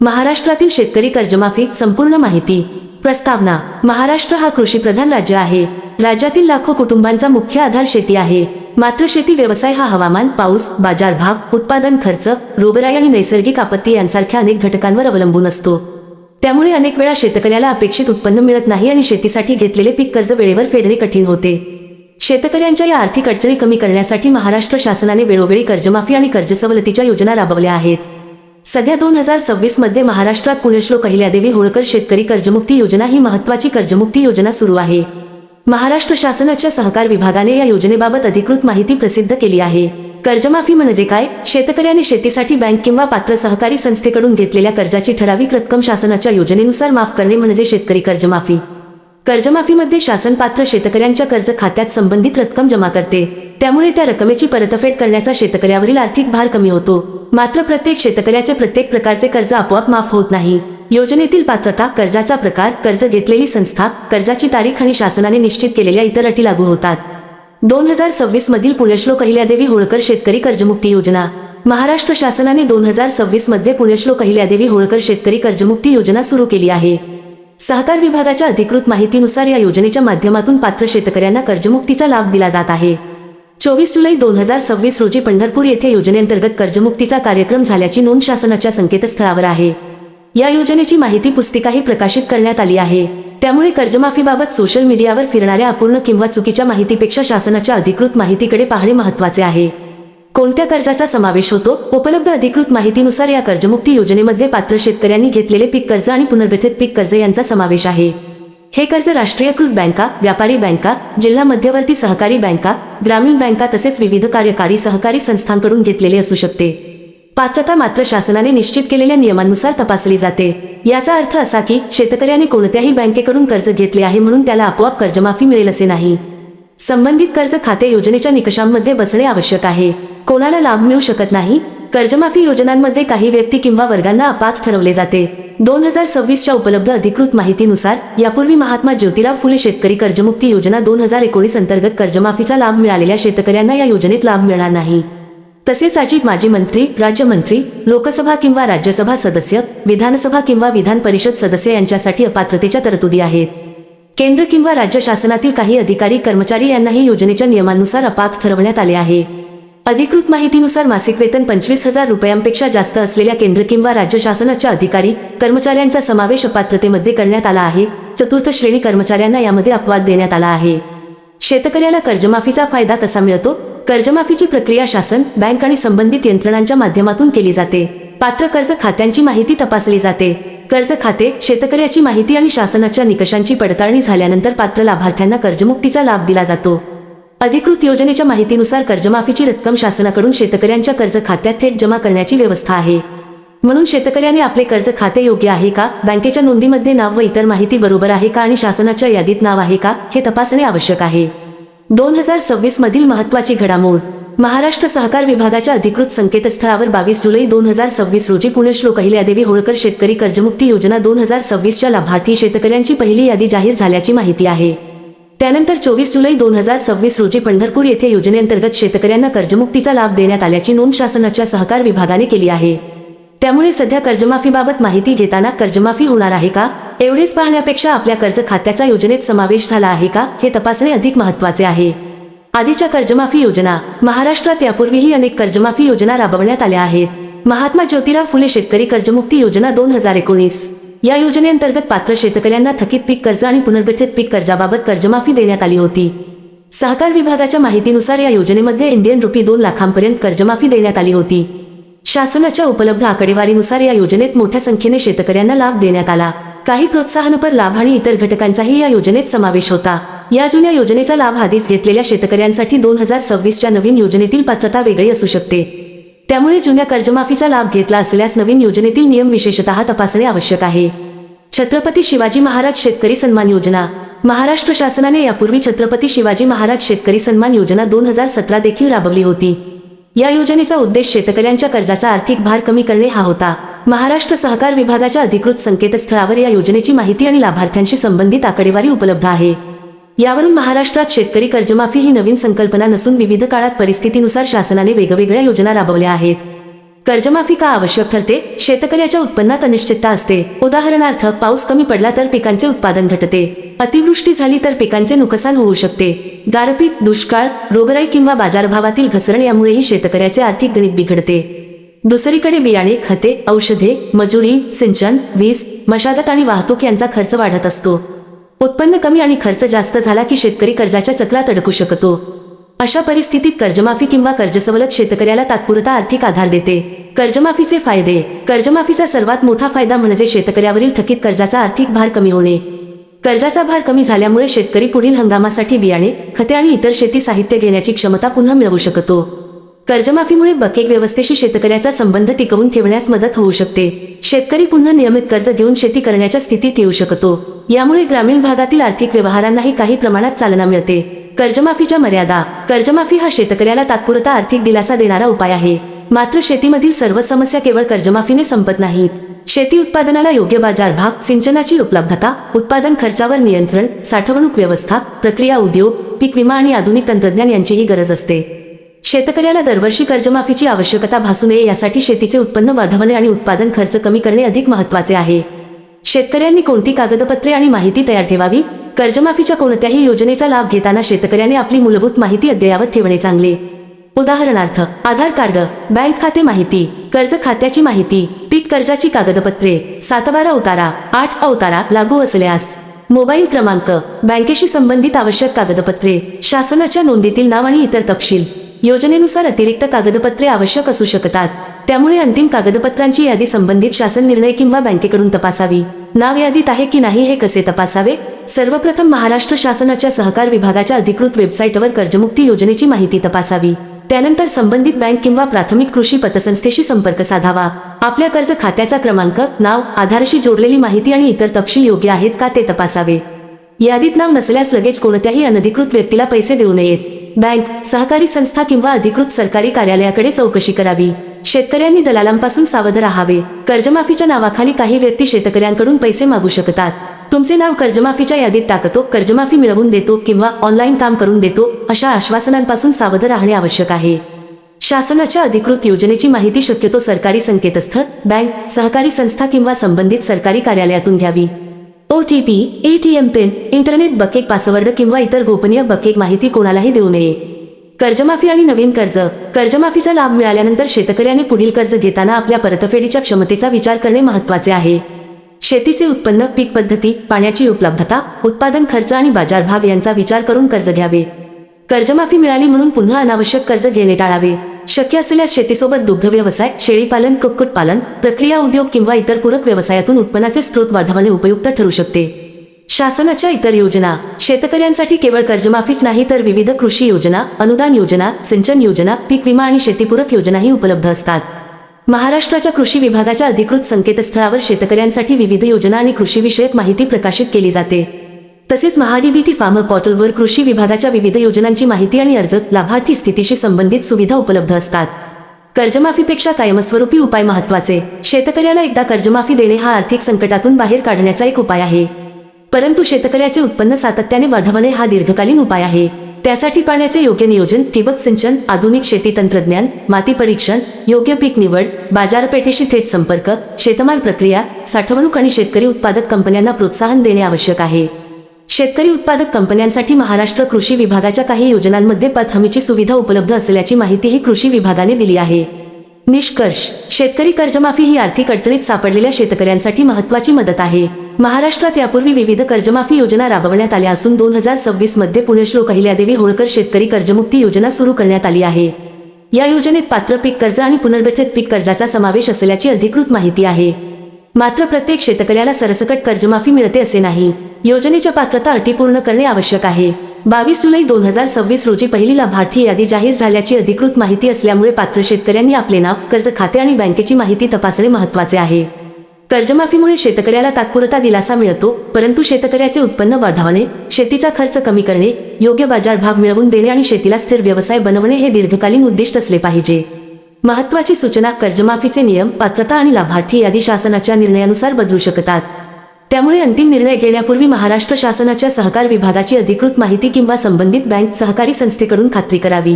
महाराष्ट्रातील शेतकरी कर्जमाफी संपूर्ण माहिती. प्रस्तावना. महाराष्ट्र हा कृषीप्रधान राज्य आहे. राज्यातील लाखो कुटुंबांचा मुख्य आधार शेती आहे. मात्र शेती व्यवसाय हा हवामान, पाऊस, बाजारभाव, उत्पादन खर्च, रोगराई आणि नैसर्गिक आपत्ती यांसारख्या अनेक घटकांवर अवलंबून असतो. त्यामुळे अनेक वेळा शेतकऱ्याला अपेक्षित उत्पन्न मिळत नाही आणि शेतीसाठी घेतलेले पीक कर्ज वेळेवर फेडणे कठीण होते. शेतकऱ्यांच्या या आर्थिक अडचणी कमी करण्यासाठी महाराष्ट्र शासनाने वेळोवेळी कर्जमाफी आणि कर्ज सवलतीच्या योजना राबवल्या आहेत. सध्या 2026 मध्ये महाराष्ट्रात पुण्यश्लोक अहिल्यादेवी होळकर शेतकरी कर्जमुक्ती योजना ही महत्त्वाची कर्जमुक्ती योजना सुरू आहे. महाराष्ट्र शासनाच्या सहकार विभागाने या योजनेबाबत अधिकृत माहिती प्रसिद्ध केली आहे. कर्जमाफी म्हणजे काय? शेतकऱ्याने शेतीसाठी बँक किंवा पात्र सहकारी संस्थेकडून घेतलेल्या कर्जाची ठराविक रक्कम शासनाच्या योजनेनुसार माफ करणे म्हणजे शेतकरी कर्जमाफी. कर्जमाफीमध्ये शासन पात्र शेतकऱ्यांच्या कर्ज खात्यात संबंधित रक्कम जमा करते. त्यामुळे त्या रकमेची परतफेड करण्याचा शेतकऱ्यावरील आर्थिक भार कमी होतो. मात्र प्रत्येक शेतकऱ्याचे प्रत्येक प्रकारचे कर्ज आपोआप माफ होत नाही. योजनेतील पात्रता, कर्जाचा प्रकार, कर्ज घेतलेली संस्था, कर्जाची तारीख आणि शासनाने निश्चित केलेल्या इतर अटी लागू होतात. 2026 मधील पुण्यश्लोक अहिल्यादेवी होळकर शेतकरी कर्जमुक्ती योजना. महाराष्ट्र शासनाने 2026 मध्ये पुण्यश्लोक अहिल्यादेवी होळकर शेतकरी कर्जमुक्ती योजना सुरू केली आहे. सहकार विभागाच्या अधिकृत माहितीनुसार या योजनेच्या माध्यमातून पात्र शेतकऱ्यांना कर्जमुक्तीचा लाभ दिला जात आहे. 24 जुलै 2026 रोजी पंढरपूर येथे योजनेअंतर्गत कर्जमुक्तीचा कार्यक्रम झाल्याची नोंद शासनाच्या संकेतस्थळावर आहे. या योजनेची माहिती पुस्तिकाही प्रकाशित करण्यात आली आहे. त्यामुळे कर्जमाफीबाबत सोशल मीडियावर फिरणाऱ्या अपूर्ण किंवा चुकीच्या माहितीपेक्षा शासनाच्या अधिकृत माहितीकडे पाहणे महत्त्वाचे आहे. कोणत्या कर्जाचा समावेश होतो? उपलब्ध अधिकृत माहितीनुसार या कर्जमुक्ती योजनेमध्ये पात्र शेतकऱ्यांनी घेतलेले पीक कर्ज आणि पुनर्गठित पीक कर्ज यांचा समावेश आहे. हे कर्ज राष्ट्रीयकृत बँका, व्यापारी बँका, जिल्हा मध्यवर्ती सहकारी बँका, ग्रामीण बँका तसेच विविध कार्यकारी सहकारी संस्थांकडून घेतलेले असू शकते. पात्रता मात्र शासनाने निश्चित केलेल्या नियमांनुसार तपासली जाते. याचा अर्थ असा की शेतकऱ्याने कोणत्याही बँकेकडून कर्ज घेतले आहे म्हणून त्याला आपोआप कर्जमाफी मिळेल असे नाही. संबंधित कर्ज खाते योजनेच्या निकषांमध्ये बसणे आवश्यक आहे. कोणाला लाभ मिळू शकत नाही? कर्जमाफी योजनांमध्ये काही व्यक्ती किंवा वर्गांना अपात्र ठरवले जाते. 2026च्या उपलब्ध अधिकृत माहितीनुसार यापूर्वी महात्मा ज्योतिराव फुले शेतकरी कर्जमुक्ती योजना 2019 अंतर्गत कर्जमाफीचा लाभ मिळालेल्या शेतकऱ्यांना या योजनेत लाभ मिळणार नाही. तसेच अजित माजी मंत्री, राज्यमंत्री, लोकसभा किंवा राज्यसभा सदस्य, विधानसभा किंवा विधान परिषद सदस्य यांच्यासाठी अपात्रतेच्या तरतुदी आहेत. केंद्र किंवा राज्य शासनातील काही अधिकारी कर्मचारी यांनाही योजनेच्या नियमांनुसार अपात्र ठरवण्यात आले आहे. अधिकृत माहितीनुसार मासिक वेतन 25,000 रुपयांपेक्षा जास्त असलेल्या केंद्र किंवा राज्य शासनाच्या अधिकारी कर्मचाऱ्यांचा समावेश अपात्रतेमध्ये करण्यात आला आहे. चतुर्थ श्रेणी कर्मचाऱ्यांना यामध्ये अपवाद देण्यात आला आहे. शेतकऱ्याला कर्जमाफीचा फायदा कसा मिळतो? कर्जमाफीची प्रक्रिया शासन, बँक आणि संबंधित यंत्रणांच्या माध्यमातून केली जाते. पात्र कर्ज खात्यांची माहिती तपासली जाते. कर्ज खाते, शेतकऱ्याची माहिती आणि शासनाच्या निकषांची पडताळणी झाल्यानंतर पात्र लाभार्थ्यांना कर्जमुक्तीचा लाभ दिला जातो. अधिकृत योजनेच्या माहितीनुसार कर्जमाफीची रक्कम शासनाकडून शेतकऱ्यांच्या कर्ज खात्यात थेट जमा करण्याची व्यवस्था आहे. म्हणून शेतकऱ्याने आपले कर्ज खाते योग्य आहे का, बँकेच्या नोंदीमध्ये नाव व इतर माहिती बरोबर आहे का आणि शासनाच्या यादीत नाव आहे का हे तपासणे आवश्यक आहे. 2026 मधील महत्त्वाची घडामोड. महाराष्ट्र सहकार विभागाच्या अधिकृत संकेतस्थळावर 22 जुलै 2026 रोजी पुण्यश्लोक अहिल्यादेवी होळकर शेतकरी कर्जमुक्ती योजना 2026च्या लाभार्थी शेतकऱ्यांची पहिली यादी जाहीर झाल्याची माहिती आहे. त्यानंतर 24 जुलै 2026 रोजी पंढरपूर येथे योजनेअंतर्गत शेतकऱ्यांना कर्जमुक्तीचा लाभ देण्यात आल्याची नोंद शासनाच्या सहकार विभागाने केली आहे. त्यामुळे सध्या कर्जमाफीबाबत माहिती घेताना कर्जमाफी होणार आहे का एवढेच पाहण्यापेक्षा आपल्या कर्ज खात्याचा योजनेत समावेश झाला आहे का हे तपासणे अधिक महत्त्वाचे आहे. आधीच्या कर्जमाफी योजना. महाराष्ट्रात यापूर्वीही अनेक कर्जमाफी योजना राबवण्यात आल्या आहेत. महात्मा ज्योतिराव फुले शेतकरी कर्जमुक्ती योजना 2019 या योजनेअंतर्गत पात्र शेतकऱ्यांना थकीत पीक कर्ज आणि पुनर्गठित पीक कर्जाबाबत कर्जमाफी देण्यात आली होती. सहकार विभागाच्या माहितीनुसार या योजनेमध्ये इंडियन रुपी 2 लाखांपर्यंत कर्जमाफी देण्यात आली होती. शासनाच्या उपलब्ध आकडेवारीनुसार या योजनेत मोठ्या संख्येने शेतकऱ्यांना लाभ देण्यात आला. काही प्रोत्साहनपर लाभ आणि इतर घटकांचाही या योजनेत समावेश होता. या जुन्या योजनेचा लाभ आधीच घेतलेल्या शेतकऱ्यांसाठी 2026च्या नवीन योजनेतील पात्रता वेगळी असू शकते. त्यामुळे जुन्या कर्जमाफीचा लाभ घेतला असल्यास नवीन योजनेतील नियम विशेषतः तपासणे आवश्यक आहे. छत्रपती शिवाजी महाराज शेतकरी सन्मान योजना. महाराष्ट्र शासनाने यापूर्वी छत्रपती शिवाजी महाराज शेतकरी सन्मान योजना 2017 देखील राबवली होती. या योजनेचा उद्देश शेतकऱ्यांच्या कर्जाचा आर्थिक भार कमी करणे हा होता. महाराष्ट्र सहकार विभागाच्या अधिकृत संकेतस्थळावर या योजनेची माहिती आणि लाभार्थ्यांशी संबंधित आकडेवारी उपलब्ध आहे. यावरून महाराष्ट्रात शेतकरी कर्जमाफी ही नवीन संकल्पना नसून विविध काळात परिस्थितीनुसार शासनाने वेगवेगळ्या योजना राबवल्या आहेत. कर्जमाफी का आवश्यक ठरते? शेतकऱ्याच्या उत्पन्नात अनिश्चितता असते. उदाहरणार्थ, पाऊस कमी पडला तर पिकांचे उत्पादन घटते. अतिवृष्टी झाली तर पिकांचे नुकसान होऊ शकते. गारपीट, दुष्काळ, रोगराई किंवा बाजारभावातील घसरण यामुळेही शेतकऱ्याचे आर्थिक गणित बिघडते. दुसरीकडे बियाणे, खते, औषधे, मजुरी, सिंचन, वीज, मशागत आणि वाहतूक यांचा खर्च वाढत असतो. उत्पन्न कमी आणि खर्च जास्त झाला की शेतकरी कर्जाच्या चक्रात अडकू शकतो. अशा परिस्थितीत कर्जमाफी किंवा कर्जसवलत शेतकऱ्याला तात्पुरता आर्थिक आधार देते. कर्जमाफीचे फायदे. कर्जमाफीचा सर्वात मोठा फायदा म्हणजे शेतकऱ्यावरील थकीत कर्जाचा आर्थिक भार कमी होणे. कर्जाचा भार कमी झाल्यामुळे शेतकरी पुढील हंगामासाठी बियाणे, खते आणि इतर शेती साहित्य घेण्याची क्षमता पुन्हा मिळवू शकतो. कर्जमाफीमुळे बकेट व्यवस्थेशी शेतकऱ्याचा संबंध टिकवून ठेवण्यास मदत होऊ शकते. शेतकरी पुन्हा नियमित कर्ज घेऊन शेती करण्याच्या स्थितीत येऊ शकतो. यामुळे ग्रामीण भागातील आर्थिक व्यवहारांनाही काही प्रमाणात चालना मिळते. कर्जमाफीच्या मर्यादा. कर्जमाफी हा शेतकऱ्याला तात्पुरता आर्थिक दिलासा देणारा उपाय आहे. मात्र शेतीमधील सर्व समस्या केवळ कर्जमाफीने संपत नाहीत. शेती उत्पादनाला योग्य बाजारभाव, सिंचनाची उपलब्धता, उत्पादन खर्चावर नियंत्रण, साठवणूक व्यवस्था, प्रक्रिया उद्योग, पीक विमा आणि आधुनिक तंत्रज्ञान यांचीही गरज असते. शेतकऱ्याला दरवर्षी कर्जमाफीची आवश्यकता भासू नये यासाठी शेतीचे उत्पन्न वाढवणे आणि उत्पादन खर्च कमी करणे अधिक महत्त्वाचे आहे. शेतकऱ्यांनी कोणती कागदपत्रे आणि माहिती तयार ठेवावी? कर्जमाफीच्या कोणत्याही योजनेचा लाभ घेताना शेतकऱ्याने आपली मूलभूत माहिती अद्ययावत ठेवणे चांगले. उदाहरणार्थ, आधार कार्ड, बँक खाते माहिती, कर्ज खात्याची माहिती, पीक कर्जाची कागदपत्रे, 7/12 उतारा, 8 उतारा लागू असल्यास, मोबाईल क्रमांक, बँकेशी संबंधित आवश्यक कागदपत्रे, शासनाच्या नोंदीतील नाव आणि इतर तपशील. योजनेनुसार अतिरिक्त कागदपत्रे आवश्यक असू शकतात. त्यामुळे अंतिम कागदपत्रांची यादी संबंधित शासन निर्णय किंवा बँकेकडून तपासावी. नाव यादीत आहे की नाही हे कसे तपासावे? सर्वप्रथम महाराष्ट्र शासनाच्या सहकार विभागाच्या अधिकृत वेबसाईटवर कर्जमुक्ती योजनेची माहिती तपासावी. त्यानंतर संबंधित बँक किंवा प्राथमिक कृषी पतसंस्थेशी संपर्क साधावा. आपल्या कर्ज खात्याचा क्रमांक, नाव, आधारशी जोडलेली माहिती आणि इतर तपशील योग्य आहेत का ते तपासावे. यादीत नाव नसल्यास लगेच कोणत्याही अनधिकृत व्यक्तीला पैसे देऊ नयेत. बँक, सहकारी संस्था किंवा अधिकृत सरकारी कार्यालयाकडे चौकशी करावी. शेतकऱ्यांनी दलालांपासून सावध राहावे. कर्जमाफीच्या नावाखाली काही व्यक्ती शेतकऱ्यांकडून पैसे मागू शकतात. तुमचे नाव कर्जमाफीच्या यादीत टाकतो, कर्जमाफी मिळवून देतो किंवा ऑनलाईन काम करून देतो अशा आश्वासनांपासून सावध राहणे आवश्यक आहे. शासनाच्या अधिकृत योजनेची माहिती शक्यतो सरकारी संकेतस्थळ, बँक, सहकारी संस्था किंवा संबंधित सरकारी कार्यालयातून घ्यावी. OTP, ATM pin, internet bucket password किंवा इतर गोपनीय बकेट माहिती कोणालाही देऊ नये. कर्जमाफी आणि नवीन कर्ज. कर्जमाफीचा लाभ मिळाल्यानंतर शेतकऱ्याने पुढील कर्ज घेताना आपल्या परतफेडीच्या क्षमतेचा विचार करणे महत्त्वाचे आहे. शेतीचे उत्पन्न, पीक पद्धती, पाण्याची उपलब्धता, उत्पादन खर्च आणि बाजारभाव यांचा विचार करून कर्ज घ्यावे. कर्जमाफी मिळाली म्हणून पुन्हा अनावश्यक कर्ज घेणे टाळावे. शक्य असल्यास शेतीसोबत दुग्ध व्यवसाय, शेळीपालन, कुक्कुटपालन, प्रक्रिया उद्योग किंवा इतर पूरक व्यवसायातून उत्पन्नाचे स्रोत वाढवणे उपयुक्त ठरू शकते. शासनाच्या इतर योजना. शेतकऱ्यांसाठी केवळ कर्जमाफीच नाही तर विविध कृषी योजना, अनुदान योजना, सिंचन योजना, पीक विमा आणि शेतीपूरक योजनाही उपलब्ध असतात. महाराष्ट्राच्या कृषी विभागाच्या अधिकृत संकेतस्थळावर शेतकऱ्यांसाठी विविध योजना आणि कृषीविषयक माहिती प्रकाशित केली जाते. तसेच महाडीबीटी फार्मर पोर्टलवर कृषी विभागाच्या विविध योजनांची माहिती आणि अर्ज, लाभार्थी स्थितीशी संबंधित सुविधा उपलब्ध असतात. कर्जमाफीपेक्षा कायमस्वरूपी उपाय महत्त्वाचे. शेतकऱ्याला एकदा कर्जमाफी देणे हा आर्थिक संकटातून बाहेर काढण्याचा एक उपाय आहे. परंतु शेतकऱ्याचे उत्पन्न सातत्याने वाढवणे हा दीर्घकालीन उपाय आहे. त्यासाठी पाण्याचे योग्य नियोजन, ठिबक सिंचन, आधुनिक शेती तंत्रज्ञान, माती परीक्षण, योग्य पीक निवड, बाजारपेठेशी थेट संपर्क, शेतमाल प्रक्रिया, साठवणूक आणि शेतकरी उत्पादक कंपन्यांना प्रोत्साहन देणे आवश्यक आहे. शेतकरी उत्पादक कंपन्यांसाठी महाराष्ट्र कृषी विभागाच्या काही योजनांमध्ये पत हमीची सुविधा उपलब्ध असल्याची माहितीही कृषी विभागाने दिली आहे. निष्कर्ष. शेतकरी कर्जमाफी ही आर्थिक अडचणीत सापडलेल्या शेतकऱ्यांसाठी महत्त्वाची मदत आहे. महाराष्ट्रात यापूर्वी विविध कर्जमाफी योजना राबवण्यात आल्या असून 2026 मध्ये पुण्यश्लोक अहिल्यादेवी होळकर शेतकरी कर्जमुक्ती योजना सुरू करण्यात आली आहे. या योजनेत पात्र पीक कर्ज आणि पुनर्गठित पीक कर्जाचा समावेश असल्याची अधिकृत माहिती आहे. मात्र प्रत्येक शेतकऱ्याला सरसकट कर्जमाफी मिळते असे नाही. योजनेच्या पात्रता अटी पूर्ण करणे आवश्यक आहे. 22 जुलै 2026 रोजी पहिली लाभार्थी यादी जाहीर झाल्याची अधिकृत माहिती असल्यामुळे पात्र शेतकऱ्यांनी आपले नाव, कर्ज खाते आणि बँकेची माहिती तपासणे महत्त्वाचे आहे. कर्जमाफीमुळे शेतकऱ्याला तात्पुरता दिलासा मिळतो, परंतु शेतकऱ्याचे उत्पन्न वाढवणे, शेतीचा खर्च कमी करणे, योग्य बाजारभाव मिळवून देणे आणि शेतीला स्थिर व्यवसाय बनवणे हे दीर्घकालीन उद्दिष्ट असले पाहिजे. महत्त्वाची सूचना. कर्जमाफीचे नियम, पात्रता आणि लाभार्थी यादी शासनाच्या निर्णयानुसार बदलू शकतात. त्यामुळे अंतिम निर्णय घेण्यापूर्वी महाराष्ट्र शासनाच्या सहकार विभागाची अधिकृत माहिती किंवा संबंधित बँक, सहकारी संस्थेकडून खात्री करावी.